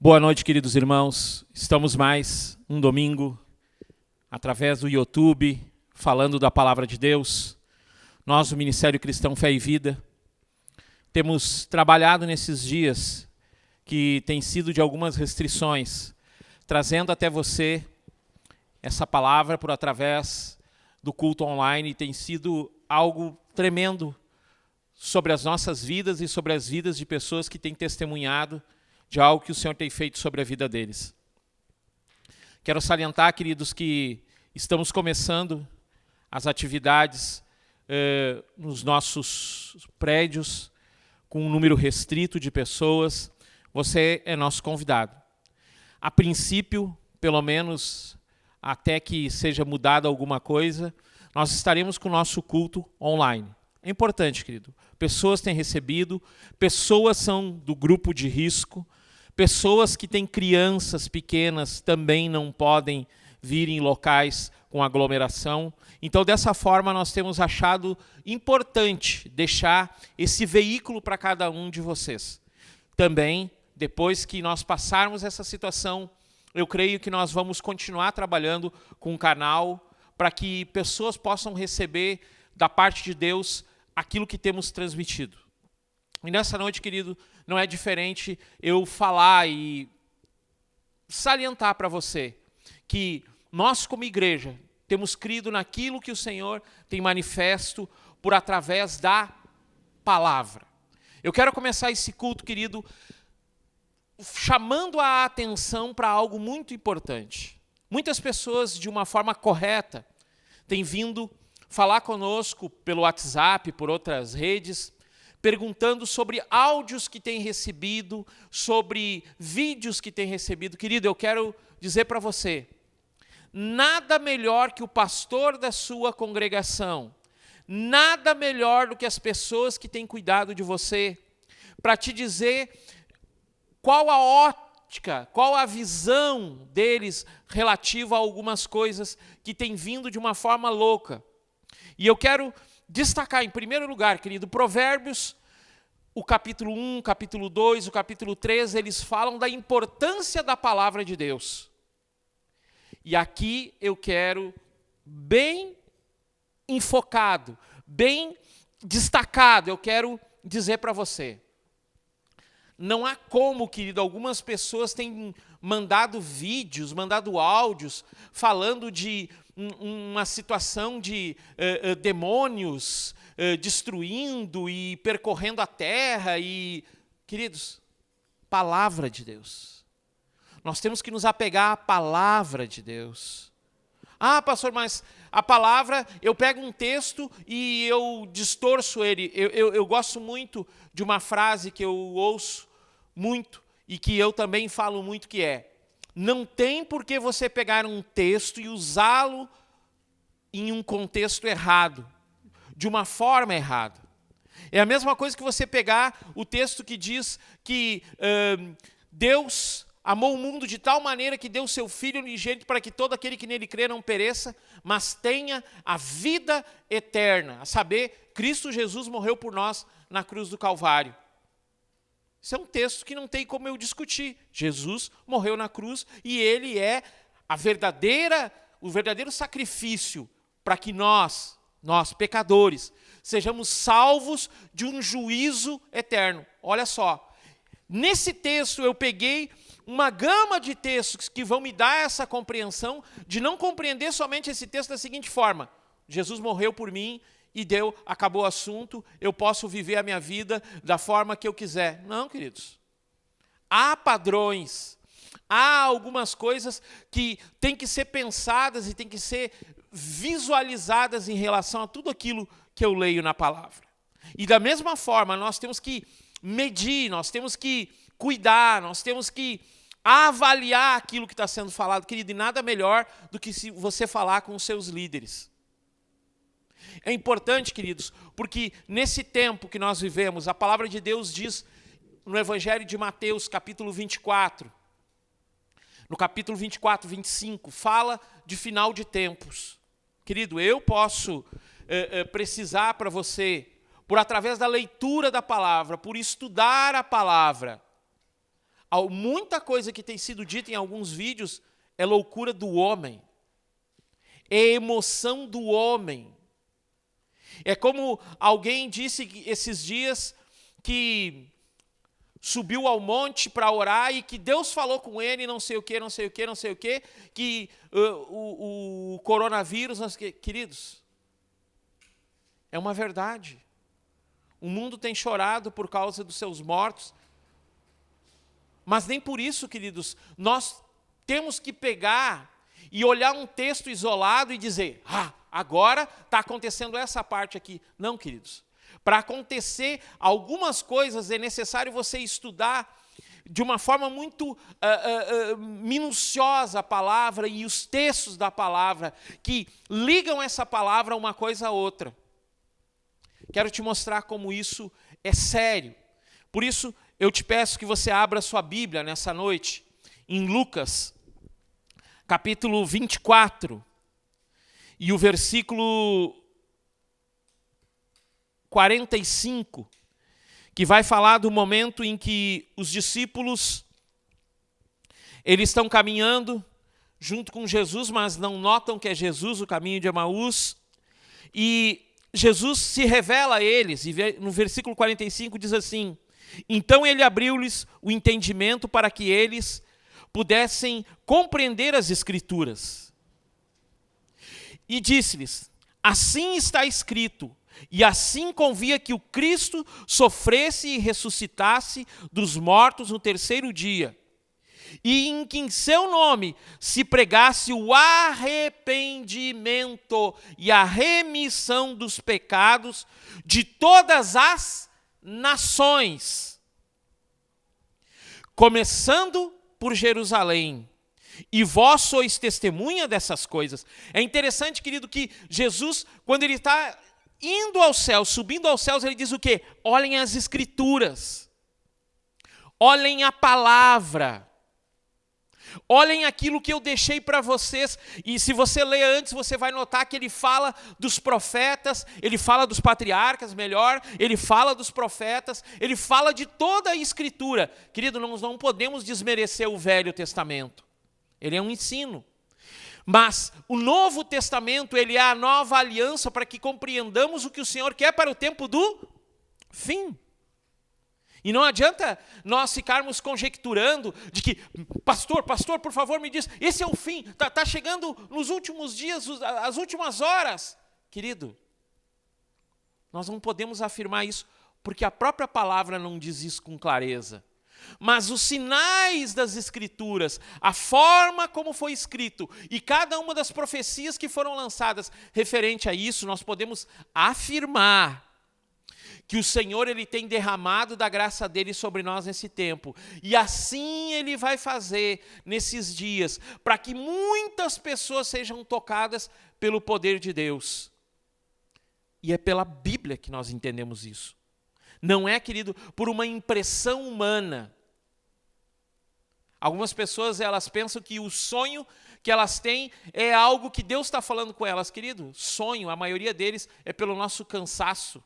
Boa noite, queridos irmãos. Estamos mais um domingo, através do YouTube, falando da Palavra de Deus. Nós, do Ministério Cristão Fé e Vida, temos trabalhado nesses dias que tem sido de algumas restrições, trazendo até você essa palavra por através do culto online. Tem sido algo tremendo sobre as nossas vidas e sobre as vidas de pessoas que têm testemunhado de algo que o Senhor tem feito sobre a vida deles. Quero salientar, queridos, que estamos começando as atividades nos nossos prédios, com um número restrito de pessoas. Você é nosso convidado. A princípio, pelo menos até que seja mudada alguma coisa, nós estaremos com o nosso culto online. É importante, querido. Pessoas têm recebido, pessoas são do grupo de risco, pessoas que têm crianças pequenas também não podem vir em locais com aglomeração. Então, dessa forma, nós temos achado importante deixar esse veículo para cada um de vocês. Também, depois que nós passarmos essa situação, eu creio que nós vamos continuar trabalhando com um canal para que pessoas possam receber da parte de Deus aquilo que temos transmitido. E nessa noite, querido, não é diferente eu falar e salientar para você que nós, como igreja, temos crido naquilo que o Senhor tem manifesto por através da palavra. Eu quero começar esse culto, querido, chamando a atenção para algo muito importante. Muitas pessoas, de uma forma correta, têm vindo falar conosco pelo WhatsApp, por outras redes, perguntando sobre áudios que têm recebido, sobre vídeos que têm recebido. Querido, eu quero dizer para você, nada melhor que o pastor da sua congregação, nada melhor do que as pessoas que têm cuidado de você, para te dizer qual a ótica, qual a visão deles relativa a algumas coisas que têm vindo de uma forma louca. E eu quero destacar, em primeiro lugar, querido, Provérbios, o capítulo 1, o capítulo 2, o capítulo 3, eles falam da importância da palavra de Deus. E aqui eu quero, bem enfocado, bem destacado, eu quero dizer para você, não há como, querido, algumas pessoas têm mandado vídeos, mandado áudios, falando de uma situação de demônios destruindo e percorrendo a terra. E, queridos, palavra de Deus. Nós temos que nos apegar à palavra de Deus. Ah, pastor, mas a palavra, eu pego um texto e eu distorço ele. Eu gosto muito de uma frase que eu ouço muito e que eu também falo muito, que é: não tem por que você pegar um texto e usá-lo em um contexto errado, de uma forma errada. É a mesma coisa que você pegar o texto que diz que Deus amou o mundo de tal maneira que deu seu Filho unigênito para que todo aquele que nele crê não pereça, mas tenha a vida eterna. A saber, Cristo Jesus morreu por nós na cruz do Calvário. Isso é um texto que não tem como eu discutir. Jesus morreu na cruz e ele é o verdadeiro sacrifício para que nós, pecadores, sejamos salvos de um juízo eterno. Olha só, nesse texto eu peguei uma gama de textos que vão me dar essa compreensão de não compreender somente esse texto da seguinte forma: Jesus morreu por mim e acabou o assunto, eu posso viver a minha vida da forma que eu quiser. Não, queridos. Há padrões, há algumas coisas que têm que ser pensadas e têm que ser visualizadas em relação a tudo aquilo que eu leio na palavra. E da mesma forma, nós temos que medir, nós temos que cuidar, nós temos que avaliar aquilo que está sendo falado, querido, e nada melhor do que se você falar com os seus líderes. É importante, queridos, porque nesse tempo que nós vivemos, a palavra de Deus diz no Evangelho de Mateus, capítulo 24, no capítulo 24, 25, fala de final de tempos. Querido, eu posso precisar para você, por através da leitura da palavra, por estudar a palavra, muita coisa que tem sido dita em alguns vídeos é loucura do homem, é emoção do homem. É como alguém disse esses dias que subiu ao monte para orar e que Deus falou com ele, não sei o que, que o coronavírus, queridos, é uma verdade. O mundo tem chorado por causa dos seus mortos, mas nem por isso, queridos, nós temos que pegar e olhar um texto isolado e dizer, agora está acontecendo essa parte aqui. Não, queridos. Para acontecer algumas coisas é necessário você estudar de uma forma muito minuciosa a palavra e os textos da palavra que ligam essa palavra uma coisa a outra. Quero te mostrar como isso é sério. Por isso, eu te peço que você abra sua Bíblia nessa noite em Lucas, capítulo 24, e o versículo 45, que vai falar do momento em que os discípulos, eles estão caminhando junto com Jesus, mas não notam que é Jesus, o caminho de Emaús, e Jesus se revela a eles, e no versículo 45 diz assim, então ele abriu-lhes o entendimento para que eles pudessem compreender as Escrituras. E disse-lhes, assim está escrito, e assim convia que o Cristo sofresse e ressuscitasse dos mortos no terceiro dia, e em que em seu nome se pregasse o arrependimento e a remissão dos pecados de todas as nações, começando por Jerusalém. E vós sois testemunha dessas coisas. É interessante, querido, que Jesus, quando ele está indo aos céus, subindo aos céus, ele diz o quê? Olhem as Escrituras. Olhem a palavra. Olhem aquilo que eu deixei para vocês. E se você ler antes, você vai notar que ele fala dos profetas, ele fala dos patriarcas, melhor, ele fala dos profetas, ele fala de toda a Escritura. Querido, nós não podemos desmerecer o Velho Testamento. Ele é um ensino. Mas o Novo Testamento, ele é a nova aliança para que compreendamos o que o Senhor quer para o tempo do fim. E não adianta nós ficarmos conjecturando de que, pastor, por favor, me diz, esse é o fim, está chegando nos últimos dias, as últimas horas. Querido, nós não podemos afirmar isso, porque a própria palavra não diz isso com clareza. Mas os sinais das Escrituras, a forma como foi escrito e cada uma das profecias que foram lançadas referente a isso, nós podemos afirmar que o Senhor ele tem derramado da graça dele sobre nós nesse tempo. E assim ele vai fazer nesses dias, para que muitas pessoas sejam tocadas pelo poder de Deus. E é pela Bíblia que nós entendemos isso. Não é, querido, por uma impressão humana. Algumas pessoas, elas pensam que o sonho que elas têm é algo que Deus está falando com elas. Querido, sonho, a maioria deles é pelo nosso cansaço.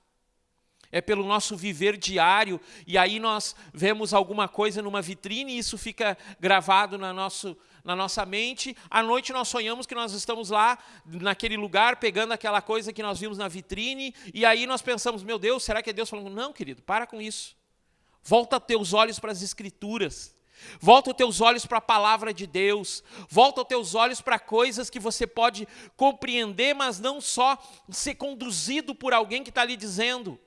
É pelo nosso viver diário, e aí nós vemos alguma coisa numa vitrine e isso fica gravado na nossa mente. À noite nós sonhamos que nós estamos lá, naquele lugar, pegando aquela coisa que nós vimos na vitrine, e aí nós pensamos, meu Deus, será que é Deus falando? Não, querido, para com isso. Volta teus olhos para as Escrituras. Volta os teus olhos para a palavra de Deus. Volta os teus olhos para coisas que você pode compreender, mas não só ser conduzido por alguém que está ali dizendo.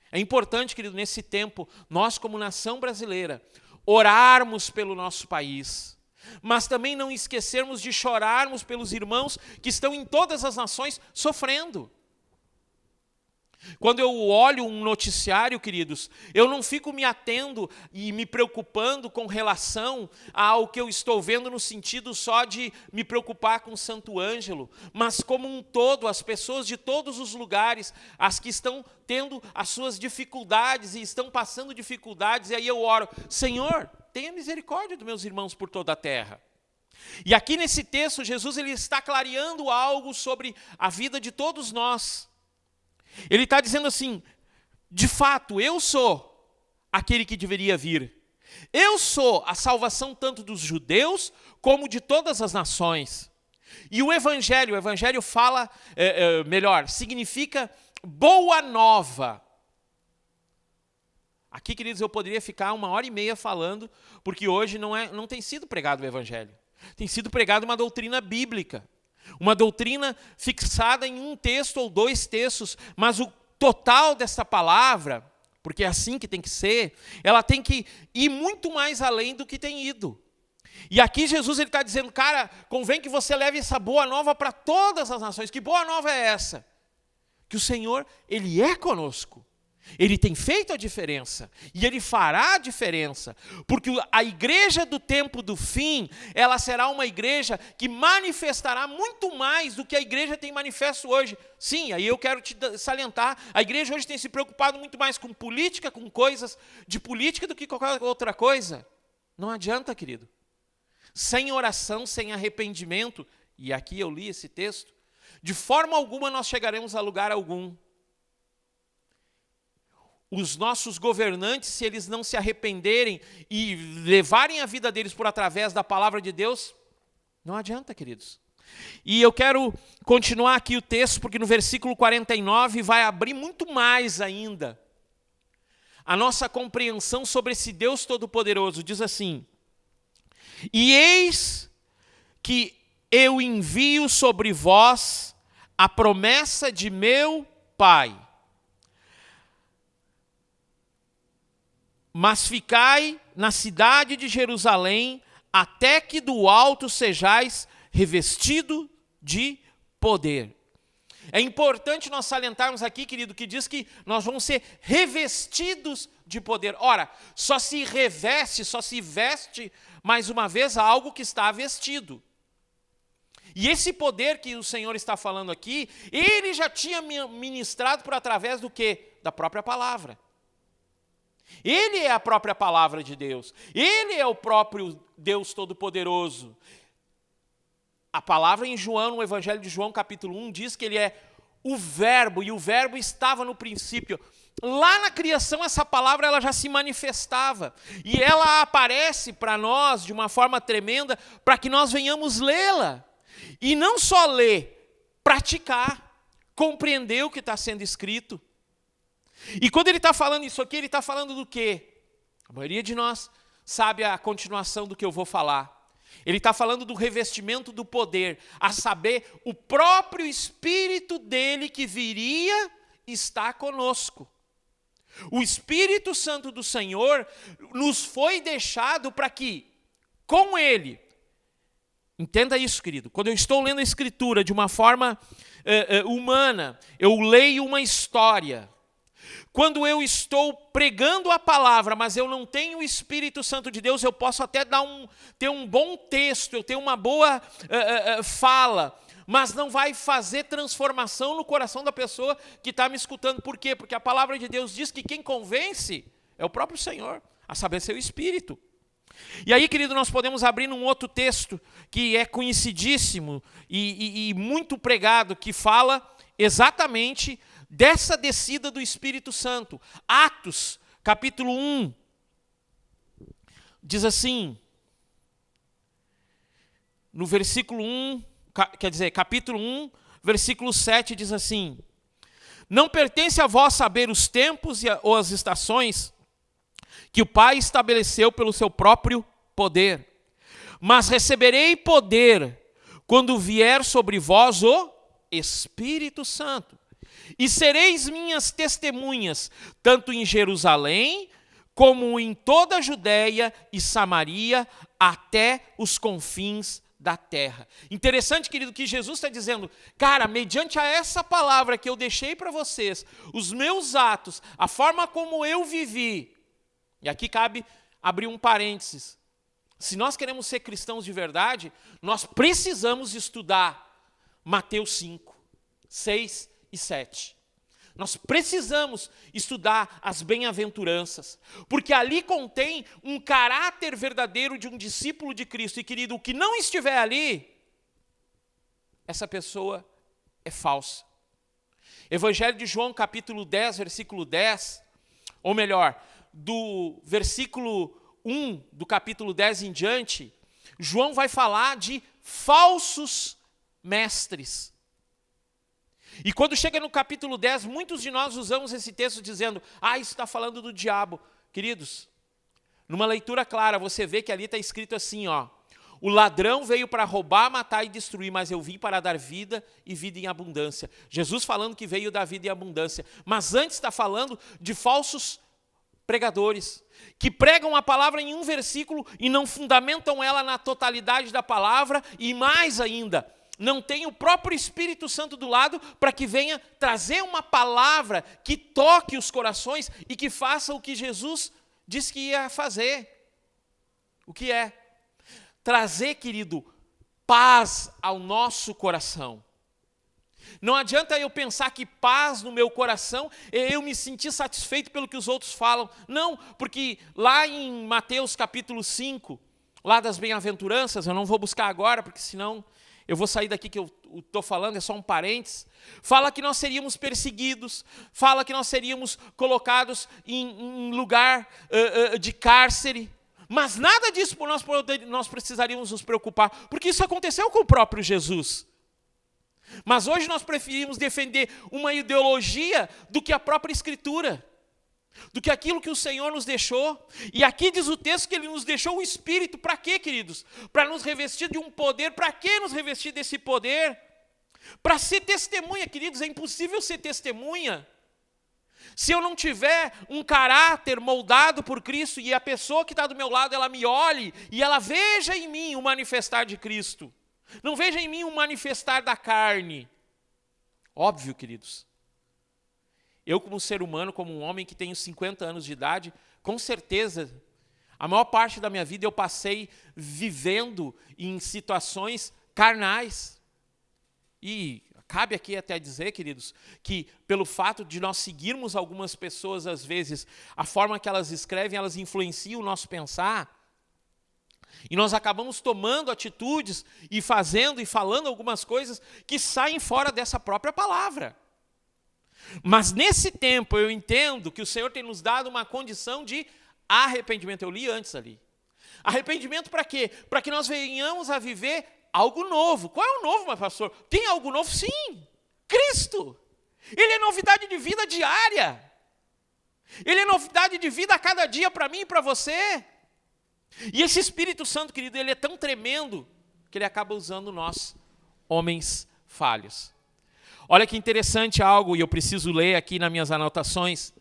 É importante, querido, nesse tempo, nós como nação brasileira, orarmos pelo nosso país, mas também não esquecermos de chorarmos pelos irmãos que estão em todas as nações sofrendo. Quando eu olho um noticiário, queridos, eu não fico me atendo e me preocupando com relação ao que eu estou vendo no sentido só de me preocupar com o Santo Ângelo, mas como um todo, as pessoas de todos os lugares, as que estão tendo as suas dificuldades e estão passando dificuldades, e aí eu oro, Senhor, tenha misericórdia dos meus irmãos por toda a terra. E aqui nesse texto, Jesus ele está clareando algo sobre a vida de todos nós. Ele está dizendo assim, de fato, eu sou aquele que deveria vir. Eu sou a salvação tanto dos judeus como de todas as nações. E o evangelho fala, significa boa nova. Aqui, queridos, eu poderia ficar 1h30 falando, porque hoje não tem sido pregado o evangelho. Tem sido pregada uma doutrina bíblica, uma doutrina fixada em um texto ou 2 textos, mas o total dessa palavra, porque é assim que tem que ser, ela tem que ir muito mais além do que tem ido. E aqui Jesus está dizendo, cara, convém que você leve essa boa nova para todas as nações. Que boa nova é essa? Que o Senhor, Ele é conosco. Ele tem feito a diferença e Ele fará a diferença, porque a igreja do tempo do fim, ela será uma igreja que manifestará muito mais do que a igreja tem manifesto hoje. Sim, aí eu quero te salientar, a igreja hoje tem se preocupado muito mais com política, com coisas de política do que qualquer outra coisa. Não adianta, querido. Sem oração, sem arrependimento, e aqui eu li esse texto, de forma alguma nós chegaremos a lugar algum. Os nossos governantes, se eles não se arrependerem e levarem a vida deles por através da palavra de Deus, não adianta, queridos. E eu quero continuar aqui o texto, porque no versículo 49 vai abrir muito mais ainda a nossa compreensão sobre esse Deus Todo-Poderoso. Diz assim: e eis que eu envio sobre vós a promessa de meu Pai. Mas ficai na cidade de Jerusalém, até que do alto sejais revestido de poder. É importante nós salientarmos aqui, querido, que diz que nós vamos ser revestidos de poder. Ora, só se reveste, só se veste, mais uma vez, algo que está vestido. E esse poder que o Senhor está falando aqui, Ele já tinha ministrado por através do quê? Da própria palavra. Ele é a própria palavra de Deus. Ele é o próprio Deus Todo-Poderoso. A palavra em João, no Evangelho de João, capítulo 1, diz que Ele é o Verbo, e o Verbo estava no princípio. Lá na criação, essa palavra ela já se manifestava. E ela aparece para nós de uma forma tremenda, para que nós venhamos lê-la. E não só ler, praticar, compreender o que está sendo escrito. E quando ele está falando isso aqui, ele está falando do quê? A maioria de nós sabe a continuação do que eu vou falar. Ele está falando do revestimento do poder, a saber, o próprio Espírito dele que viria está conosco. O Espírito Santo do Senhor nos foi deixado para que, com ele, entenda isso, querido, quando eu estou lendo a Escritura de uma forma humana, eu leio uma história. Quando eu estou pregando a palavra, mas eu não tenho o Espírito Santo de Deus, eu posso até ter um bom texto, eu tenho uma boa fala, mas não vai fazer transformação no coração da pessoa que está me escutando. Por quê? Porque a palavra de Deus diz que quem convence é o próprio Senhor, a saber, seu Espírito. E aí, querido, nós podemos abrir num outro texto que é conhecidíssimo e muito pregado, que fala exatamente dessa descida do Espírito Santo. Atos, capítulo 1, diz assim, no versículo 1, capítulo 1, versículo 7, diz assim: não pertence a vós saber os tempos ou as estações que o Pai estabeleceu pelo seu próprio poder, mas receberei poder quando vier sobre vós o Espírito Santo. E sereis minhas testemunhas, tanto em Jerusalém, como em toda a Judéia e Samaria, até os confins da terra. Interessante, querido, que Jesus está dizendo, cara, mediante a essa palavra que eu deixei para vocês, os meus atos, a forma como eu vivi, e aqui cabe abrir um parênteses, se nós queremos ser cristãos de verdade, nós precisamos estudar Mateus 5, 6 e 7. Nós precisamos estudar as bem-aventuranças, porque ali contém um caráter verdadeiro de um discípulo de Cristo. E, querido, o que não estiver ali, essa pessoa é falsa. Evangelho de João, capítulo 10, versículo 10, ou melhor, do versículo 1 do capítulo 10 em diante, João vai falar de falsos mestres. E quando chega no capítulo 10, muitos de nós usamos esse texto dizendo, isso está falando do diabo. Queridos, numa leitura clara, você vê que ali está escrito assim, o ladrão veio para roubar, matar e destruir, mas eu vim para dar vida e vida em abundância. Jesus falando que veio dar vida em abundância. Mas antes está falando de falsos pregadores, que pregam a palavra em um versículo e não fundamentam ela na totalidade da palavra, e mais ainda, não tem o próprio Espírito Santo do lado para que venha trazer uma palavra que toque os corações e que faça o que Jesus disse que ia fazer. O que é? Trazer, querido, paz ao nosso coração. Não adianta eu pensar que paz no meu coração é eu me sentir satisfeito pelo que os outros falam. Não, porque lá em Mateus capítulo 5, lá das bem-aventuranças, eu não vou buscar agora, porque senão eu vou sair daqui que eu estou falando, é só um parênteses. Fala que nós seríamos perseguidos, fala que nós seríamos colocados em lugar de cárcere. Mas nada disso nós precisaríamos nos preocupar, porque isso aconteceu com o próprio Jesus. Mas hoje nós preferimos defender uma ideologia do que a própria Escritura, do que aquilo que o Senhor nos deixou. E aqui diz o texto que Ele nos deixou o Espírito, para quê, queridos? Para nos revestir de um poder. Para que nos revestir desse poder? Para ser testemunha, queridos. É impossível ser testemunha se eu não tiver um caráter moldado por Cristo e a pessoa que está do meu lado, ela me olhe e ela veja em mim o manifestar de Cristo. Não veja em mim um manifestar da carne. Óbvio, queridos. Eu, como ser humano, como um homem que tenho 50 anos de idade, com certeza, a maior parte da minha vida eu passei vivendo em situações carnais. E cabe aqui até dizer, queridos, que pelo fato de nós seguirmos algumas pessoas, às vezes, a forma que elas escrevem, elas influenciam o nosso pensar. E nós acabamos tomando atitudes e fazendo e falando algumas coisas que saem fora dessa própria palavra. Mas nesse tempo eu entendo que o Senhor tem nos dado uma condição de arrependimento. Eu li antes ali. Arrependimento para quê? Para que nós venhamos a viver algo novo. Qual é o novo, meu pastor? Tem algo novo? Sim. Cristo. Ele é novidade de vida diária. Ele é novidade de vida a cada dia para mim e para você. E esse Espírito Santo, querido, ele é tão tremendo que ele acaba usando nós, homens falhos. Olha que interessante algo, e eu preciso ler aqui nas minhas anotações,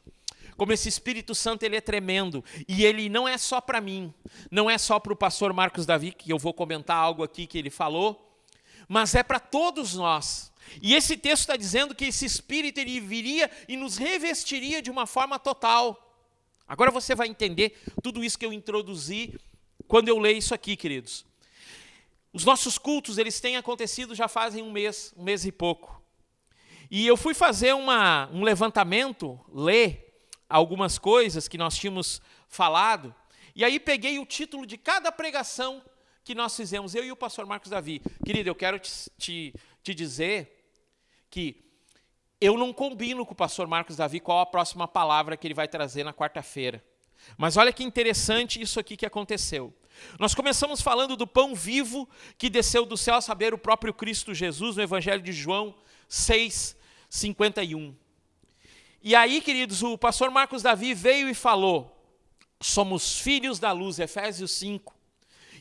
como esse Espírito Santo ele é tremendo, e ele não é só para mim, não é só para o pastor Marcos Davi, que eu vou comentar algo aqui que ele falou, mas é para todos nós. E esse texto está dizendo que esse Espírito ele viria e nos revestiria de uma forma total. Agora você vai entender tudo isso que eu introduzi quando eu leio isso aqui, queridos. Os nossos cultos, eles têm acontecido já fazem um mês e pouco. E eu fui fazer um levantamento, ler algumas coisas que nós tínhamos falado, e aí peguei o título de cada pregação que nós fizemos, eu e o pastor Marcos Davi. Querido, eu quero te dizer que eu não combino com o pastor Marcos Davi qual a próxima palavra que ele vai trazer na quarta-feira. Mas olha que interessante isso aqui que aconteceu. Nós começamos falando do pão vivo que desceu do céu, a saber, o próprio Cristo Jesus, no Evangelho de João 6:51. E aí, queridos, o pastor Marcos Davi veio e falou, somos filhos da luz, Efésios 5.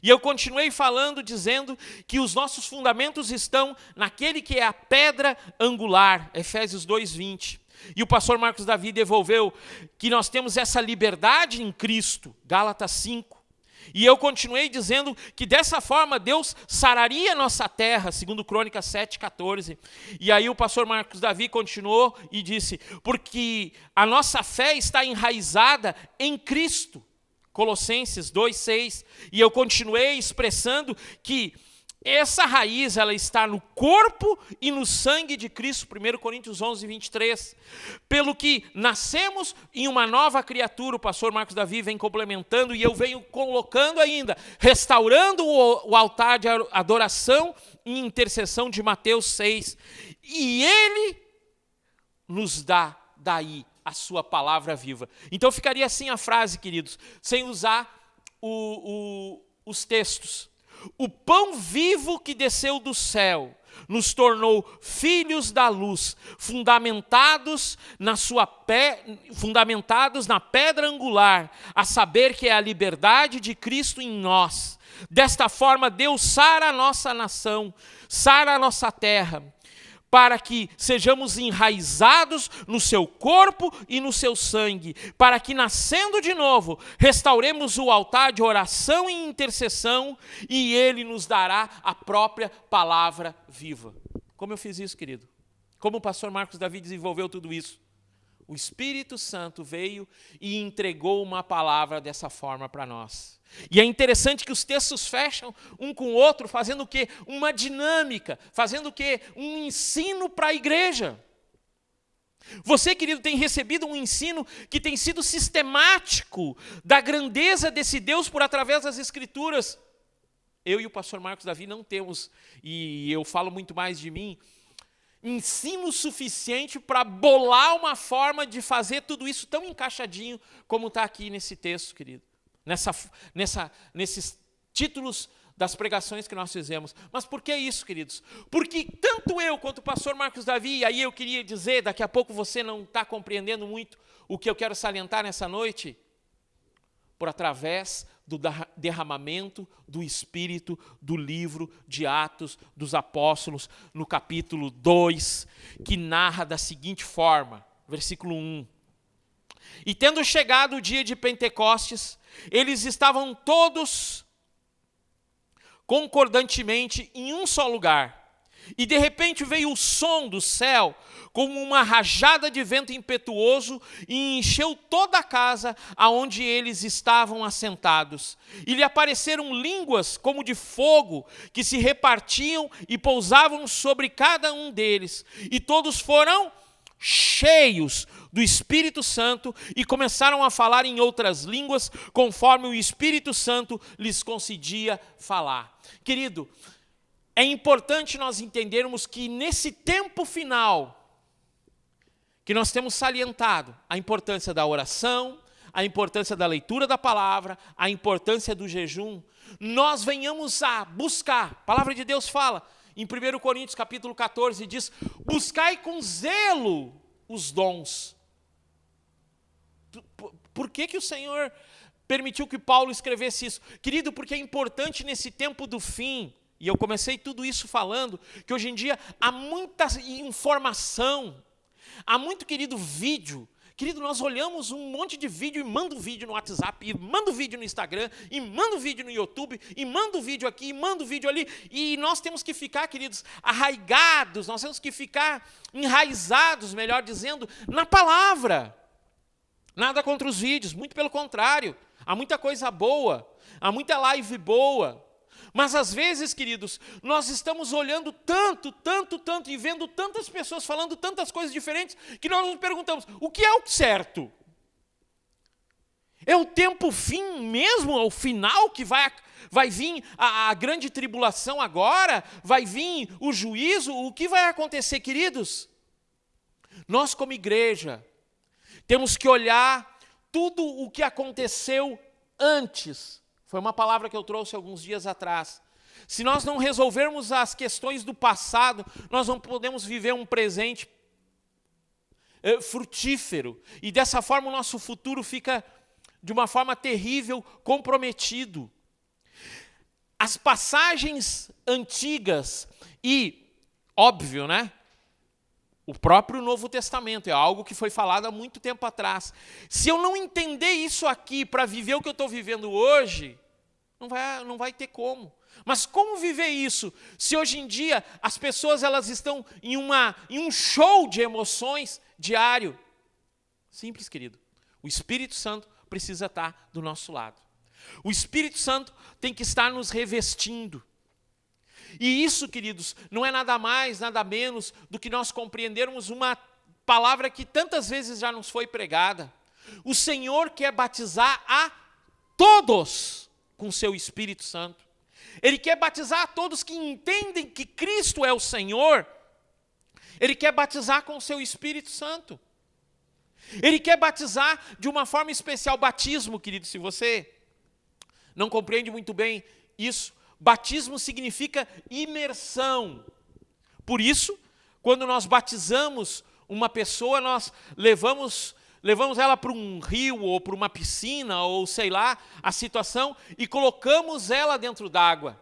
E eu continuei falando, dizendo que os nossos fundamentos estão naquele que é a pedra angular, Efésios 2:20. E o pastor Marcos Davi devolveu que nós temos essa liberdade em Cristo, Gálatas 5. E eu continuei dizendo que dessa forma Deus sararia a nossa terra, segundo Crônicas 7:14. E aí o pastor Marcos Davi continuou e disse, porque a nossa fé está enraizada em Cristo, Colossenses 2:6, e eu continuei expressando que essa raiz ela está no corpo e no sangue de Cristo, 1 Coríntios 11:23, pelo que nascemos em uma nova criatura, o pastor Marcos Davi vem complementando, e eu venho colocando ainda, restaurando o altar de adoração e intercessão de Mateus 6, e ele nos dá daí a sua palavra viva. Então ficaria assim a frase, queridos, sem usar os textos. O pão vivo que desceu do céu nos tornou filhos da luz, fundamentados na pedra angular, a saber que é a liberdade de Cristo em nós. Desta forma, Deus sara a nossa nação, sara a nossa terra, para que sejamos enraizados no seu corpo e no seu sangue, para que, nascendo de novo, restauremos o altar de oração e intercessão, e ele nos dará a própria palavra viva. Como eu fiz isso, querido? Como o pastor Marcos Davi desenvolveu tudo isso? O Espírito Santo veio e entregou uma palavra dessa forma para nós. E é interessante que os textos fecham um com o outro, fazendo o quê? Uma dinâmica, fazendo o quê? Um ensino para a igreja. Você, querido, tem recebido um ensino que tem sido sistemático da grandeza desse Deus por através das Escrituras. Eu e o pastor Marcos Davi não temos, e eu falo muito mais de mim, ensino suficiente para bolar uma forma de fazer tudo isso tão encaixadinho como está aqui nesse texto, querido. Nesses títulos das pregações que nós fizemos. Mas por que isso, queridos? Porque tanto eu quanto o pastor Marcos Davi, e aí eu queria dizer, daqui a pouco você não está compreendendo muito o que eu quero salientar nessa noite, por através do derramamento do Espírito do livro de Atos dos Apóstolos, no capítulo 2, que narra da seguinte forma, versículo 1. E tendo chegado o dia de Pentecostes, eles estavam todos concordantemente em um só lugar. E de repente veio o som do céu, como uma rajada de vento impetuoso, e encheu toda a casa aonde eles estavam assentados. E lhe apareceram línguas como de fogo, que se repartiam e pousavam sobre cada um deles. E todos foram cheios do Espírito Santo e começaram a falar em outras línguas, conforme o Espírito Santo lhes concedia falar. Querido, é importante nós entendermos que nesse tempo final, que nós temos salientado a importância da oração, a importância da leitura da palavra, a importância do jejum, nós venhamos a buscar. A palavra de Deus fala, em 1 Coríntios capítulo 14, diz, buscai com zelo os dons. Por que o Senhor permitiu que Paulo escrevesse isso? Querido, porque é importante nesse tempo do fim, e eu comecei tudo isso falando, que hoje em dia há muita informação, há muito, querido, vídeo. Querido, nós olhamos um monte de vídeo e manda um vídeo no WhatsApp, e manda um vídeo no Instagram, e manda um vídeo no YouTube, e manda um vídeo aqui, e manda um vídeo ali, e nós temos que ficar, queridos, arraigados, nós temos que ficar enraizados, melhor dizendo, na palavra. Nada contra os vídeos, muito pelo contrário, há muita coisa boa, há muita live boa. Mas às vezes, queridos, nós estamos olhando tanto e vendo tantas pessoas falando tantas coisas diferentes que nós nos perguntamos, o que é o certo? É o tempo fim mesmo, ao final que vai vir a grande tribulação agora? Vai vir o juízo? O que vai acontecer, queridos? Nós como igreja temos que olhar tudo o que aconteceu antes. Foi uma palavra que eu trouxe alguns dias atrás. Se nós não resolvermos as questões do passado, nós não podemos viver um presente frutífero. E dessa forma o nosso futuro fica, de uma forma terrível, comprometido. As passagens antigas e, óbvio, né? O próprio Novo Testamento é algo que foi falado há muito tempo atrás. Se eu não entender isso aqui para viver o que eu estou vivendo hoje, não vai ter como. Mas como viver isso se hoje em dia as pessoas elas estão em um show de emoções diário? Simples, querido. O Espírito Santo precisa estar do nosso lado. O Espírito Santo tem que estar nos revestindo. E isso, queridos, não é nada mais, nada menos do que nós compreendermos uma palavra que tantas vezes já nos foi pregada. O Senhor quer batizar a todos com seu Espírito Santo. Ele quer batizar a todos que entendem que Cristo é o Senhor. Ele quer batizar com o seu Espírito Santo. Ele quer batizar de uma forma especial. Batismo, querido, se você não compreende muito bem isso, batismo significa imersão. Por isso, quando nós batizamos uma pessoa, nós levamos ela para um rio ou para uma piscina, ou sei lá, a situação, e colocamos ela dentro d'água.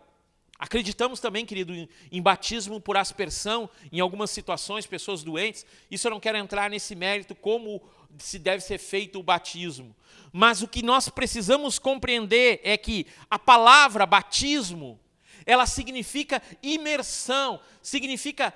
Acreditamos também, querido, em batismo por aspersão, em algumas situações, pessoas doentes. Isso eu não quero entrar nesse mérito, como se deve ser feito o batismo. Mas o que nós precisamos compreender é que a palavra batismo, ela significa imersão, significa,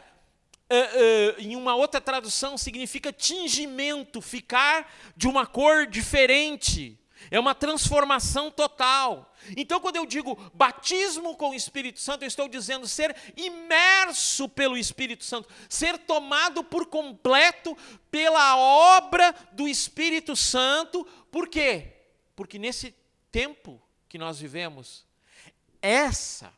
em uma outra tradução, significa tingimento, ficar de uma cor diferente. É uma transformação total. Então, quando eu digo batismo com o Espírito Santo, eu estou dizendo ser imerso pelo Espírito Santo, ser tomado por completo pela obra do Espírito Santo. Por quê? Porque nesse tempo que nós vivemos, essa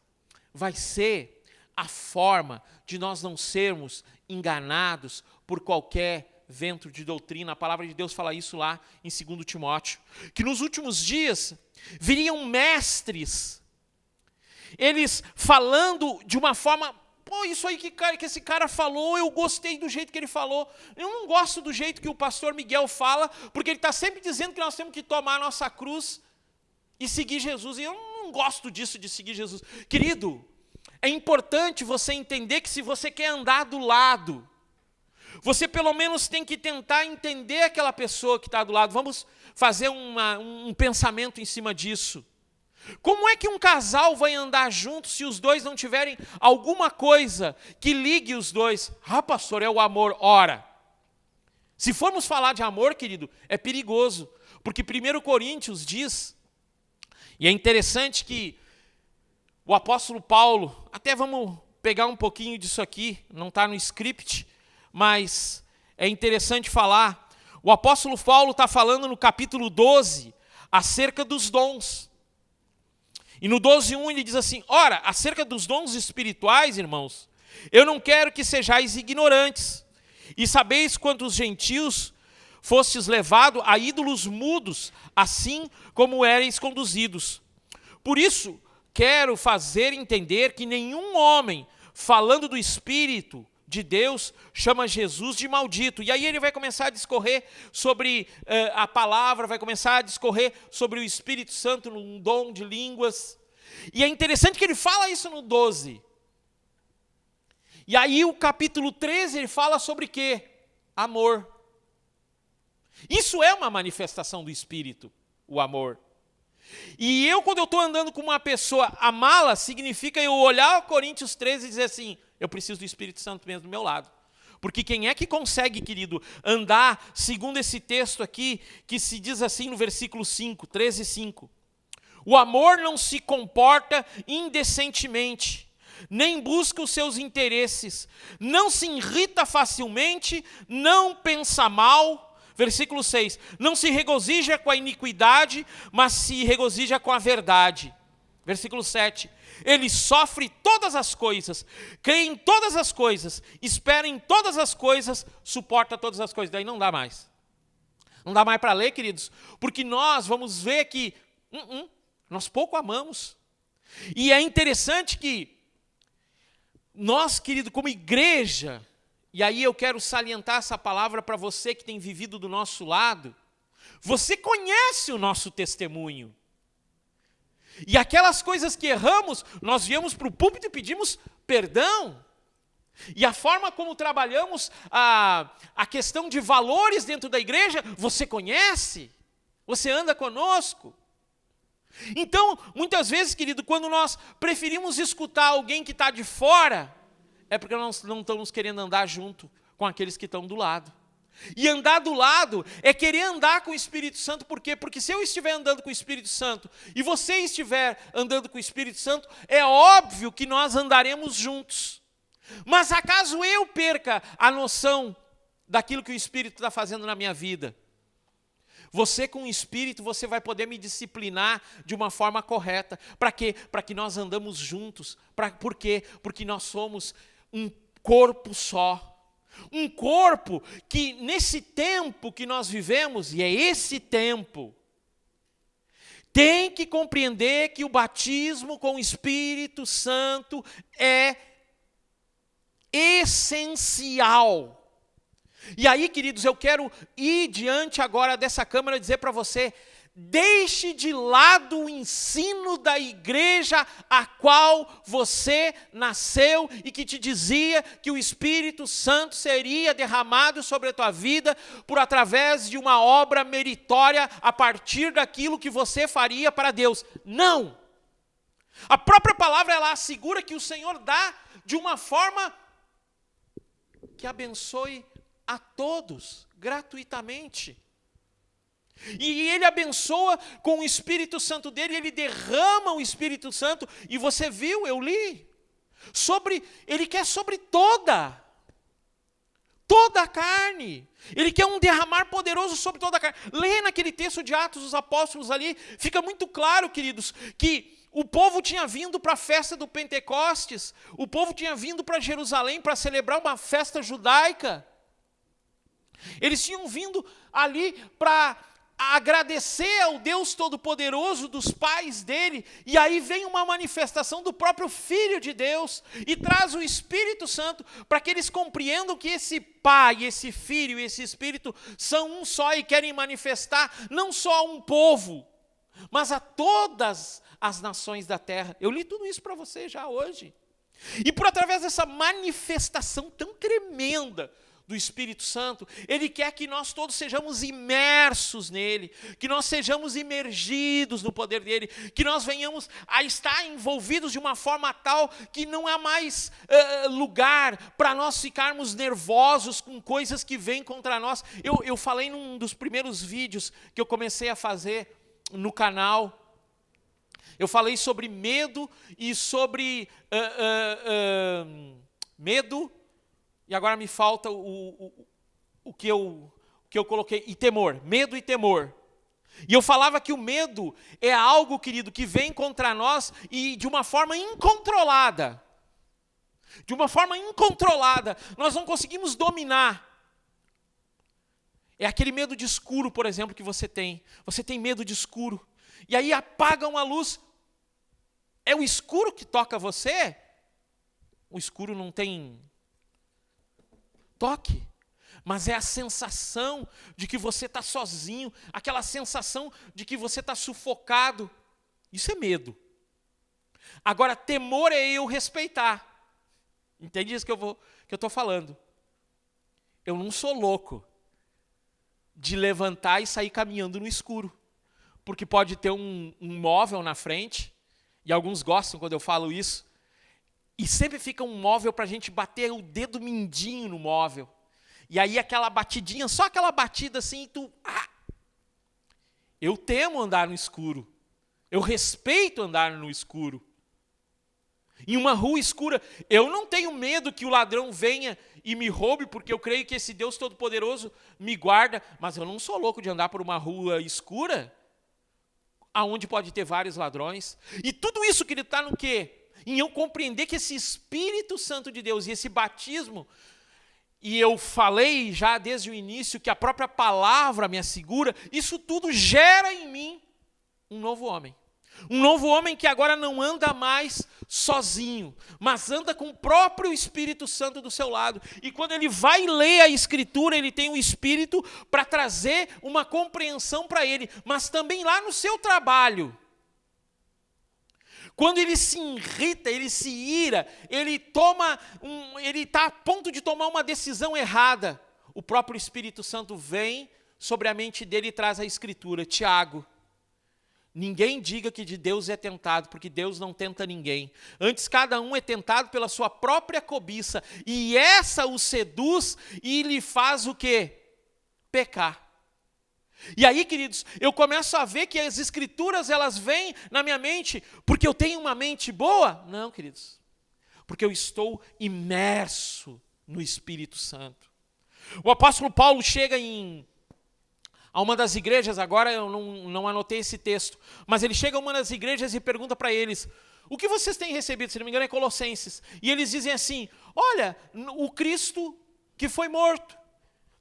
vai ser a forma de nós não sermos enganados por qualquer vento de doutrina. A palavra de Deus fala isso lá em 2 Timóteo, que nos últimos dias viriam mestres, eles falando de uma forma, isso aí que esse cara falou, eu gostei do jeito que ele falou. Eu não gosto do jeito que o pastor Miguel fala, porque ele está sempre dizendo que nós temos que tomar a nossa cruz e seguir Jesus, e eu não gosto disso de seguir Jesus. Querido, é importante você entender que se você quer andar do lado, você pelo menos tem que tentar entender aquela pessoa que está do lado. Vamos fazer um pensamento em cima disso. Como é que um casal vai andar junto se os dois não tiverem alguma coisa que ligue os dois? Ah, pastor, é o amor. Ora, se formos falar de amor, querido, é perigoso. Porque 1 Coríntios diz, e é interessante que o apóstolo Paulo, até vamos pegar um pouquinho disso aqui, não está no script, mas é interessante falar. O apóstolo Paulo está falando no capítulo 12 acerca dos dons. E no 12:1 ele diz assim: ora, acerca dos dons espirituais, irmãos, eu não quero que sejais ignorantes. E sabeis quantos gentios fostes levados a ídolos mudos, assim como éreis conduzidos. Por isso, quero fazer entender que nenhum homem, falando do Espírito de Deus, chama Jesus de maldito. E aí ele vai começar a discorrer sobre a palavra, vai começar a discorrer sobre o Espírito Santo, num dom de línguas. E é interessante que ele fala isso no 12. E aí o capítulo 13 ele fala sobre quê? Amor. Isso é uma manifestação do Espírito, o amor. E quando eu estou andando com uma pessoa, amá-la significa eu olhar Coríntios 13 e dizer assim: eu preciso do Espírito Santo mesmo do meu lado. Porque quem é que consegue, querido, andar segundo esse texto aqui, que se diz assim no versículo 5, 13:5. O amor não se comporta indecentemente, nem busca os seus interesses, não se irrita facilmente, não pensa mal. Versículo 6, não se regozija com a iniquidade, mas se regozija com a verdade. Versículo 7, ele sofre todas as coisas, crê em todas as coisas, espera em todas as coisas, suporta todas as coisas. Daí não dá mais. Não dá mais para ler, queridos, porque nós vamos ver que nós pouco amamos. E é interessante que nós, querido, como igreja, e aí eu quero salientar essa palavra para você que tem vivido do nosso lado, você conhece o nosso testemunho. E aquelas coisas que erramos, nós viemos para o púlpito e pedimos perdão. E a forma como trabalhamos a questão de valores dentro da igreja, você conhece, você anda conosco. Então, muitas vezes, querido, quando nós preferimos escutar alguém que está de fora, é porque nós não estamos querendo andar junto com aqueles que estão do lado. E andar do lado é querer andar com o Espírito Santo. Por quê? Porque se eu estiver andando com o Espírito Santo e você estiver andando com o Espírito Santo, é óbvio que nós andaremos juntos. Mas acaso eu perca a noção daquilo que o Espírito está fazendo na minha vida, você com o Espírito, você vai poder me disciplinar de uma forma correta. Para quê? Para que nós andamos juntos. Por quê? Porque nós somos um corpo só. Um corpo que nesse tempo que nós vivemos, e é esse tempo, tem que compreender que o batismo com o Espírito Santo é essencial. E aí, queridos, eu quero ir diante agora dessa câmera e dizer para você: deixe de lado o ensino da igreja a qual você nasceu e que te dizia que o Espírito Santo seria derramado sobre a tua vida por através de uma obra meritória a partir daquilo que você faria para Deus. Não! A própria palavra, ela assegura que o Senhor dá de uma forma que abençoe a todos, gratuitamente. E Ele abençoa com o Espírito Santo dele, Ele derrama o Espírito Santo, e você viu, eu li, Ele quer sobre toda a carne. Ele quer um derramar poderoso sobre toda a carne. Lê naquele texto de Atos dos Apóstolos ali, fica muito claro, queridos, que o povo tinha vindo para a festa do Pentecostes, o povo tinha vindo para Jerusalém para celebrar uma festa judaica. Eles tinham vindo ali para agradecer ao Deus Todo-Poderoso dos pais dele, e aí vem uma manifestação do próprio Filho de Deus, e traz o Espírito Santo, para que eles compreendam que esse Pai, esse Filho e esse Espírito são um só, e querem manifestar não só a um povo, mas a todas as nações da terra. Eu li tudo isso para você já hoje. E por através dessa manifestação tão tremenda do Espírito Santo, Ele quer que nós todos sejamos imersos nele, que nós sejamos imergidos no poder dele, que nós venhamos a estar envolvidos de uma forma tal que não há mais lugar para nós ficarmos nervosos com coisas que vêm contra nós. Eu falei num dos primeiros vídeos que eu comecei a fazer no canal, eu falei sobre medo e sobre medo. E agora me falta o que eu coloquei, e temor, medo e temor. E eu falava que o medo é algo, querido, que vem contra nós e de uma forma incontrolada. De uma forma incontrolada, nós não conseguimos dominar. É aquele medo de escuro, por exemplo, que você tem. Você tem medo de escuro. E aí apagam a luz. É o escuro que toca você? O escuro não tem toque, mas é a sensação de que você está sozinho, aquela sensação de que você está sufocado. Isso é medo. Agora, temor é eu respeitar. Entende isso que eu estou falando? Eu não sou louco de levantar e sair caminhando no escuro, porque pode ter um móvel na frente, e alguns gostam quando eu falo isso, e sempre fica um móvel para a gente bater o dedo mindinho no móvel. E aí aquela batidinha, só aquela batida assim, e tu... Eu temo andar no escuro. Eu respeito andar no escuro. Em uma rua escura, eu não tenho medo que o ladrão venha e me roube, porque eu creio que esse Deus Todo-Poderoso me guarda, mas eu não sou louco de andar por uma rua escura, aonde pode ter vários ladrões. E tudo isso que ele está no quê? Em eu compreender que esse Espírito Santo de Deus e esse batismo, e eu falei já desde o início que a própria palavra me assegura, isso tudo gera em mim um novo homem. Um novo homem que agora não anda mais sozinho, mas anda com o próprio Espírito Santo do seu lado. E quando ele vai ler a Escritura, ele tem o Espírito para trazer uma compreensão para ele, mas também lá no seu trabalho. Quando ele se irrita, ele se ira, ele está a ponto de tomar uma decisão errada, o próprio Espírito Santo vem sobre a mente dele e traz a Escritura. Tiago, ninguém diga que de Deus é tentado, porque Deus não tenta ninguém. Antes, cada um é tentado pela sua própria cobiça, e essa o seduz e lhe faz o quê? Pecar. E aí, queridos, eu começo a ver que as Escrituras, elas vêm na minha mente, porque eu tenho uma mente boa? Não, queridos, porque eu estou imerso no Espírito Santo. O apóstolo Paulo chega a uma das igrejas, agora eu não anotei esse texto, mas ele chega a uma das igrejas e pergunta para eles: o que vocês têm recebido? Se não me engano é Colossenses. E eles dizem assim: olha, o Cristo que foi morto.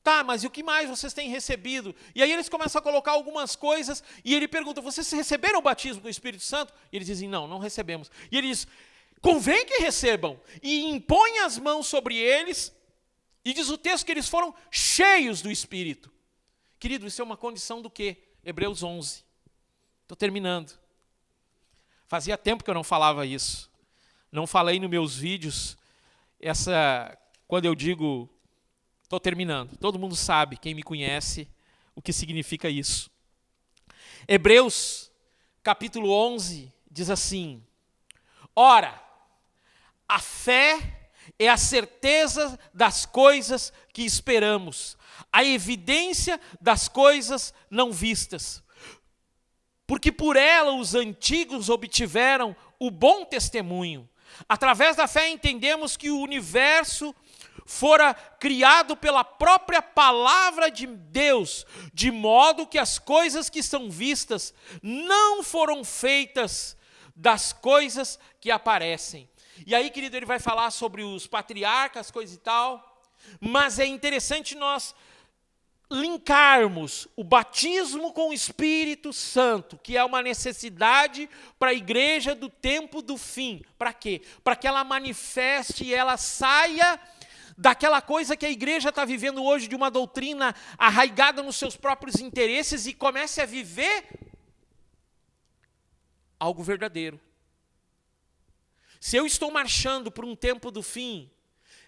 Tá, mas e o que mais vocês têm recebido? E aí eles começam a colocar algumas coisas, e ele pergunta, vocês receberam o batismo com o Espírito Santo? E eles dizem, não, não recebemos. E ele diz, convém que recebam, e impõe as mãos sobre eles, e diz o texto que eles foram cheios do Espírito. Querido, isso é uma condição do quê? Hebreus 11. Estou terminando. Fazia tempo que eu não falava isso. Não falei nos meus vídeos, quando eu digo, estou terminando. Todo mundo sabe, quem me conhece, o que significa isso. Hebreus, capítulo 11, diz assim, ora, a fé é a certeza das coisas que esperamos, a evidência das coisas não vistas. Porque por ela os antigos obtiveram o bom testemunho. Através da fé entendemos que o universo fora criado pela própria palavra de Deus, de modo que as coisas que são vistas não foram feitas das coisas que aparecem. E aí, querido, ele vai falar sobre os patriarcas, coisa e tal, mas é interessante nós linkarmos o batismo com o Espírito Santo, que é uma necessidade para a igreja do tempo do fim. Para quê? Para que ela manifeste e ela saia daquela coisa que a igreja está vivendo hoje, de uma doutrina arraigada nos seus próprios interesses, e comece a viver algo verdadeiro. Se eu estou marchando para um tempo do fim,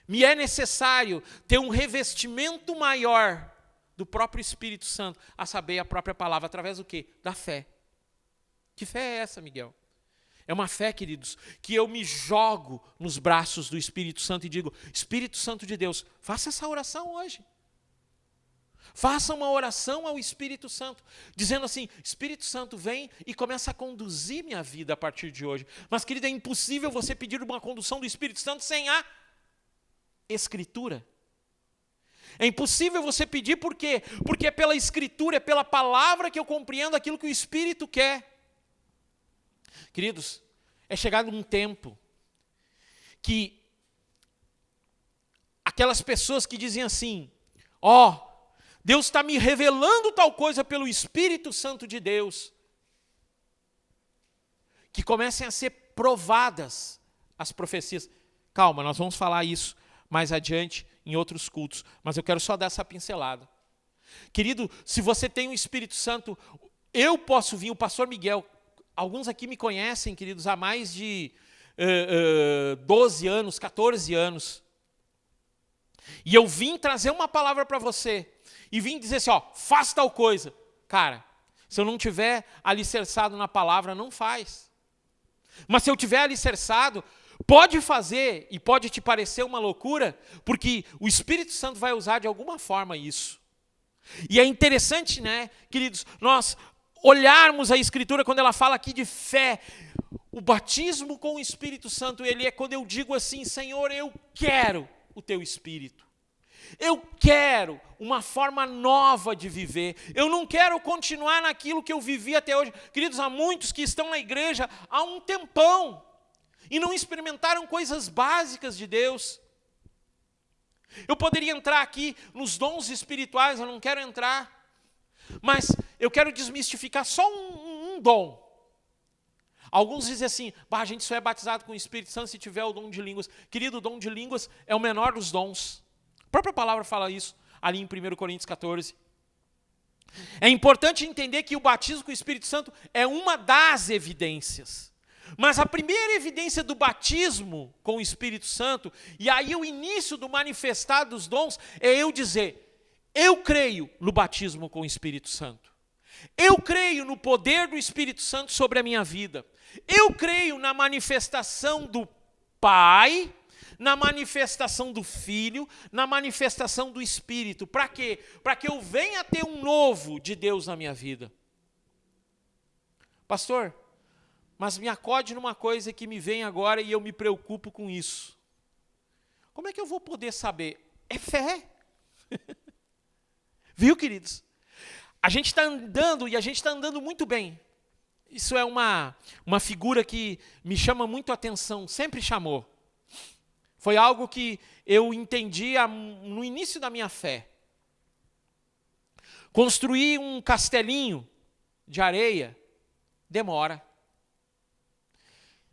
me é necessário ter um revestimento maior do próprio Espírito Santo, a saber, a própria palavra, através do quê? Da fé. Que fé é essa, Miguel? É uma fé, queridos, que eu me jogo nos braços do Espírito Santo e digo, Espírito Santo de Deus, faça essa oração hoje. Faça uma oração ao Espírito Santo, dizendo assim, Espírito Santo vem e começa a conduzir minha vida a partir de hoje. Mas, querido, é impossível você pedir uma condução do Espírito Santo sem a Escritura. É impossível você pedir, por quê? Porque é pela Escritura, é pela palavra que eu compreendo aquilo que o Espírito quer. Queridos, é chegado um tempo que aquelas pessoas que dizem assim, Deus está me revelando tal coisa pelo Espírito Santo de Deus, que comecem a ser provadas as profecias. Calma, nós vamos falar isso mais adiante em outros cultos, mas eu quero só dar essa pincelada. Querido, se você tem o Espírito Santo, eu posso vir, o pastor Miguel, alguns aqui me conhecem, queridos, há mais de 12 anos, 14 anos, e eu vim trazer uma palavra para você, e vim dizer assim, faz tal coisa. Cara, se eu não tiver alicerçado na palavra, não faz. Mas se eu tiver alicerçado, pode fazer, e pode te parecer uma loucura, porque o Espírito Santo vai usar de alguma forma isso. E é interessante, né, queridos, nós olharmos a Escritura quando ela fala aqui de fé. O batismo com o Espírito Santo, ele é quando eu digo assim, Senhor, eu quero o teu Espírito. Eu quero uma forma nova de viver. Eu não quero continuar naquilo que eu vivi até hoje. Queridos, há muitos que estão na igreja há um tempão e não experimentaram coisas básicas de Deus. Eu poderia entrar aqui nos dons espirituais, eu não quero entrar, mas eu quero desmistificar só um dom. Alguns dizem assim, a gente só é batizado com o Espírito Santo se tiver o dom de línguas. Querido, o dom de línguas é o menor dos dons. A própria palavra fala isso, ali em 1 Coríntios 14. É importante entender que o batismo com o Espírito Santo é uma das evidências. Mas a primeira evidência do batismo com o Espírito Santo, e aí o início do manifestar dos dons, é eu dizer, eu creio no batismo com o Espírito Santo. Eu creio no poder do Espírito Santo sobre a minha vida. Eu creio na manifestação do Pai, na manifestação do Filho, na manifestação do Espírito. Para quê? Para que eu venha ter um novo de Deus na minha vida. Pastor, mas me acode numa coisa que me vem agora e eu me preocupo com isso. Como é que eu vou poder saber? É fé. Viu, queridos? A gente está andando e a gente está andando muito bem. Isso é uma figura que me chama muito a atenção, sempre chamou. Foi algo que eu entendi no início da minha fé. Construir um castelinho de areia demora.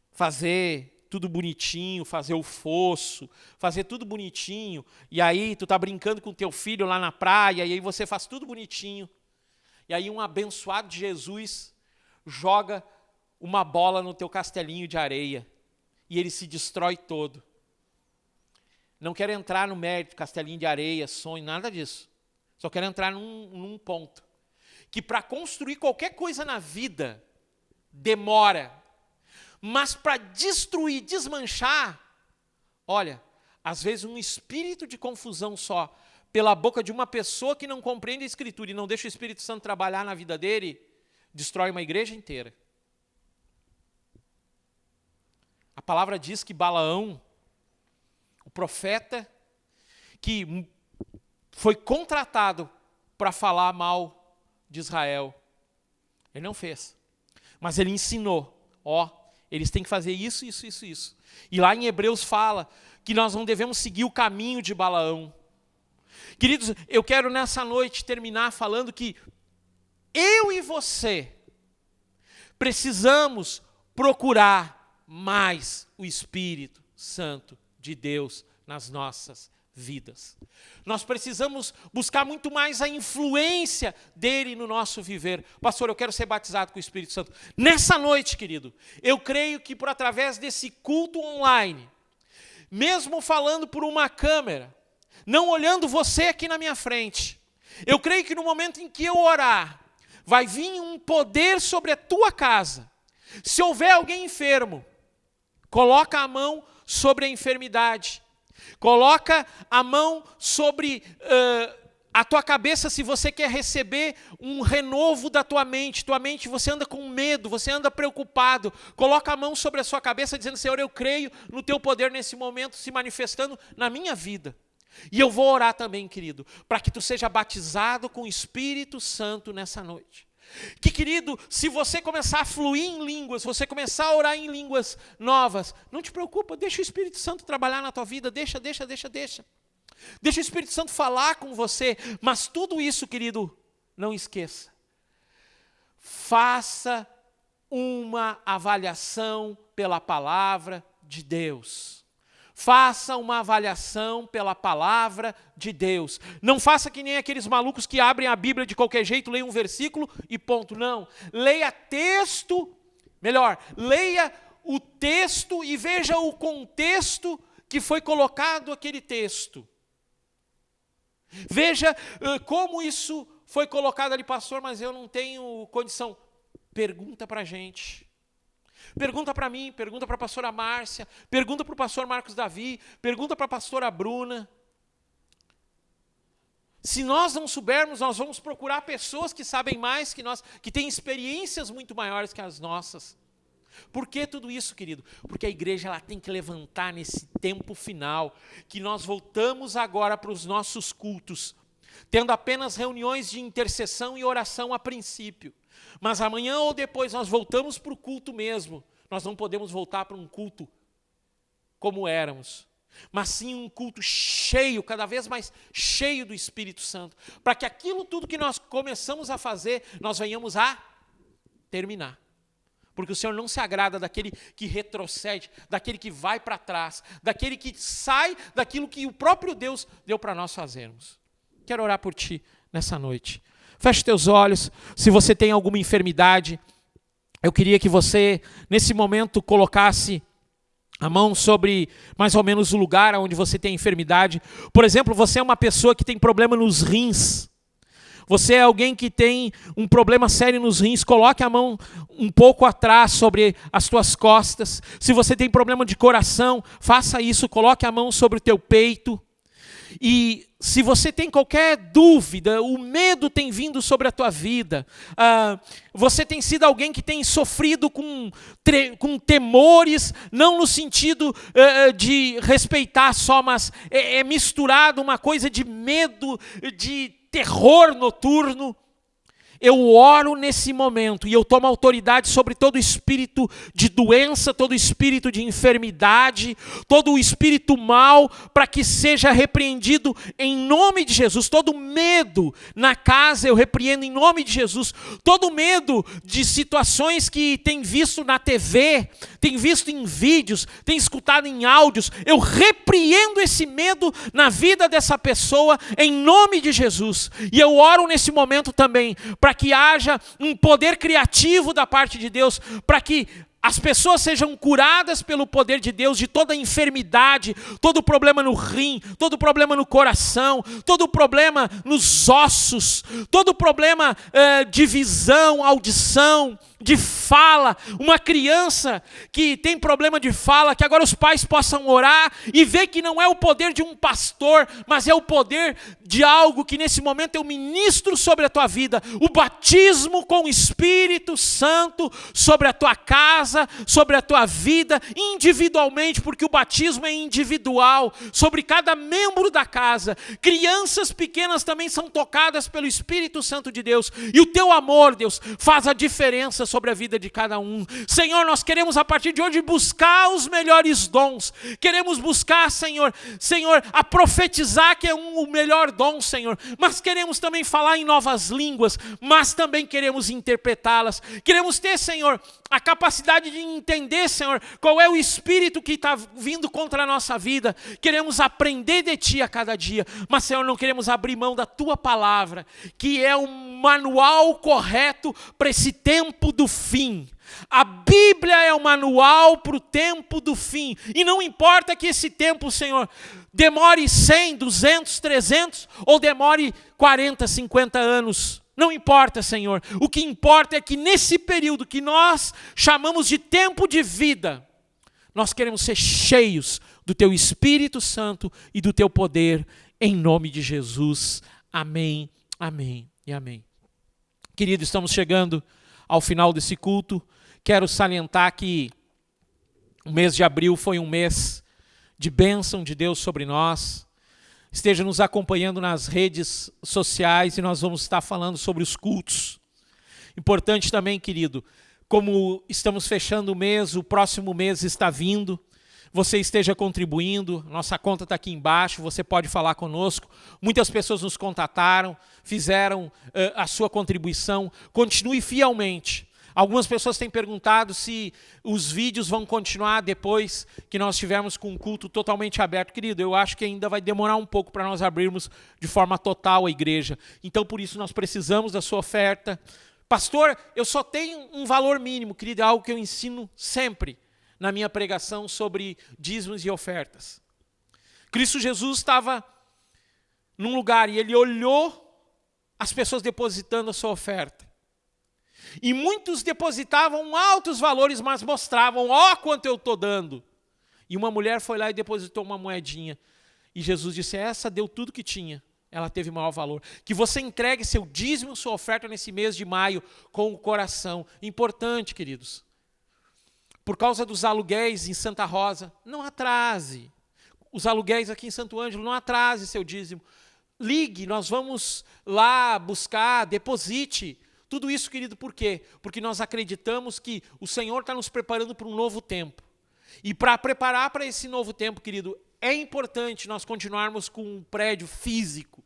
Fazer tudo bonitinho, fazer o fosso, fazer tudo bonitinho, e aí tu tá brincando com teu filho lá na praia, e aí você faz tudo bonitinho, e aí um abençoado de Jesus joga uma bola no teu castelinho de areia, e ele se destrói todo. Não quero entrar no mérito, castelinho de areia, sonho, nada disso. Só quero entrar num ponto. Que para construir qualquer coisa na vida, demora. Mas para destruir, desmanchar, olha, às vezes um espírito de confusão só, pela boca de uma pessoa que não compreende a Escritura e não deixa o Espírito Santo trabalhar na vida dele, destrói uma igreja inteira. A palavra diz que Balaão, o profeta, que foi contratado para falar mal de Israel, ele não fez, mas ele ensinou, eles têm que fazer isso, isso, isso, isso. E lá em Hebreus fala que nós não devemos seguir o caminho de Balaão. Queridos, eu quero nessa noite terminar falando que eu e você precisamos procurar mais o Espírito Santo de Deus nas nossas vidas. Nós precisamos buscar muito mais a influência dele no nosso viver. Pastor, eu quero ser batizado com o Espírito Santo. Nessa noite, querido, eu creio que por através desse culto online, mesmo falando por uma câmera, não olhando você aqui na minha frente, eu creio que no momento em que eu orar, vai vir um poder sobre a tua casa. Se houver alguém enfermo, coloca a mão sobre a enfermidade. Coloca a mão sobre a tua cabeça se você quer receber um renovo da tua mente. Tua mente, você anda com medo, você anda preocupado. Coloca a mão sobre a sua cabeça dizendo, Senhor, eu creio no teu poder nesse momento se manifestando na minha vida. E eu vou orar também, querido, para que tu seja batizado com o Espírito Santo nessa noite. Que, querido, se você começar a fluir em línguas, você começar a orar em línguas novas, não te preocupa, deixa o Espírito Santo trabalhar na tua vida, deixa. Deixa o Espírito Santo falar com você, mas tudo isso, querido, não esqueça. Faça uma avaliação pela palavra de Deus. Faça uma avaliação pela palavra de Deus. Não faça que nem aqueles malucos que abrem a Bíblia de qualquer jeito, leem um versículo e ponto. Não. Leia leia o texto e veja o contexto que foi colocado aquele texto. Veja como isso foi colocado ali, pastor, mas eu não tenho condição. Pergunta para a gente. Pergunta para mim, pergunta para a pastora Márcia, pergunta para o pastor Marcos Davi, pergunta para a pastora Bruna. Se nós não soubermos, nós vamos procurar pessoas que sabem mais que nós, que têm experiências muito maiores que as nossas. Por que tudo isso, querido? Porque a igreja ela tem que levantar nesse tempo final, que nós voltamos agora para os nossos cultos, tendo apenas reuniões de intercessão e oração a princípio. Mas amanhã ou depois nós voltamos para o culto mesmo. Nós não podemos voltar para um culto como éramos, mas sim um culto cheio, cada vez mais cheio do Espírito Santo, para que aquilo tudo que nós começamos a fazer, nós venhamos a terminar. Porque o Senhor não se agrada daquele que retrocede, daquele que vai para trás, daquele que sai daquilo que o próprio Deus deu para nós fazermos. Quero orar por ti nessa noite. Feche teus olhos. Se você tem alguma enfermidade, eu queria que você, nesse momento, colocasse a mão sobre mais ou menos o lugar onde você tem enfermidade. Por exemplo, você é uma pessoa que tem problema nos rins. Você é alguém que tem um problema sério nos rins, coloque a mão um pouco atrás sobre as tuas costas. Se você tem problema de coração, faça isso, coloque a mão sobre o teu peito. E se você tem qualquer dúvida, o medo tem vindo sobre a tua vida, você tem sido alguém que tem sofrido com temores, não no sentido de respeitar só, mas é misturado uma coisa de medo, de terror noturno. eu oro nesse momento e eu tomo autoridade sobre todo espírito de doença, todo espírito de enfermidade, todo o espírito mau, para que seja repreendido em nome de Jesus. Todo medo na casa eu repreendo em nome de Jesus. Todo medo de situações que tem visto na TV, tem visto em vídeos, tem escutado em áudios, eu repreendo esse medo na vida dessa pessoa em nome de Jesus. E eu oro nesse momento também para que haja um poder criativo da parte de Deus, para que as pessoas sejam curadas pelo poder de Deus de toda enfermidade, todo problema no rim, todo problema no coração, todo problema nos ossos, todo problema de visão, audição, de fala. Uma criança que tem problema de fala, que agora os pais possam orar e ver que não é o poder de um pastor, mas é o poder de algo que nesse momento eu ministro sobre a tua vida, o batismo com o Espírito Santo sobre a tua casa, sobre a tua vida, individualmente, porque o batismo é individual, sobre cada membro da casa. Crianças pequenas também são tocadas pelo Espírito Santo de Deus, e o teu amor, Deus, faz a diferença sobre a vida de cada um. Senhor, nós queremos a partir de hoje buscar os melhores dons, queremos buscar, Senhor, a profetizar, que é o melhor dom, Senhor, mas queremos também falar em novas línguas, mas também queremos interpretá-las, queremos ter, Senhor, a capacidade de entender, Senhor, qual é o espírito que está vindo contra a nossa vida. Queremos aprender de Ti a cada dia, mas, Senhor, não queremos abrir mão da Tua palavra, que é o manual correto para esse tempo do fim. A Bíblia é o manual para o tempo do fim, e não importa que esse tempo, Senhor, demore 100, 200, 300, ou demore 40, 50 anos, não importa, Senhor. O que importa é que nesse período que nós chamamos de tempo de vida, nós queremos ser cheios do Teu Espírito Santo e do Teu poder, em nome de Jesus. Amém, amém e amém. Querido, estamos chegando ao final desse culto. Quero salientar que o mês de abril foi um mês de bênção de Deus sobre nós. Esteja nos acompanhando nas redes sociais e nós vamos estar falando sobre os cultos. Importante também, querido, como estamos fechando o mês, o próximo mês está vindo, você esteja contribuindo, nossa conta está aqui embaixo, você pode falar conosco. Muitas pessoas nos contataram, fizeram a sua contribuição, continue fielmente. Algumas pessoas têm perguntado se os vídeos vão continuar depois que nós estivermos com um culto totalmente aberto. Querido, eu acho que ainda vai demorar um pouco para nós abrirmos de forma total a igreja. Então, por isso, nós precisamos da sua oferta. Pastor, eu só tenho um valor mínimo, querido, é algo que eu ensino sempre na minha pregação sobre dízimos e ofertas. Cristo Jesus estava num lugar e Ele olhou as pessoas depositando a sua oferta. E muitos depositavam altos valores, mas mostravam, ó quanto eu estou dando. E uma mulher foi lá e depositou uma moedinha. E Jesus disse, essa deu tudo que tinha. Ela teve maior valor. Que você entregue seu dízimo, sua oferta nesse mês de maio com o coração. Importante, queridos. Por causa dos aluguéis em Santa Rosa, não atrase. Os aluguéis aqui em Santo Ângelo, não atrase seu dízimo. Ligue, nós vamos lá buscar, deposite. Tudo isso, querido, por quê? Porque nós acreditamos que o Senhor está nos preparando para um novo tempo. E para preparar para esse novo tempo, querido, é importante nós continuarmos com um prédio físico.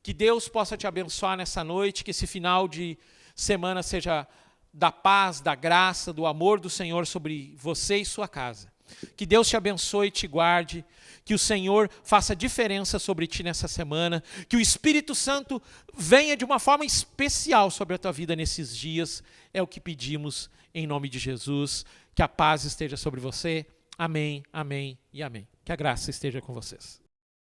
Que Deus possa te abençoar nessa noite, que esse final de semana seja da paz, da graça, do amor do Senhor sobre você e sua casa. Que Deus te abençoe e te guarde, que o Senhor faça diferença sobre ti nessa semana, que o Espírito Santo venha de uma forma especial sobre a tua vida nesses dias, é o que pedimos em nome de Jesus, que a paz esteja sobre você, amém, amém e amém. Que a graça esteja com vocês.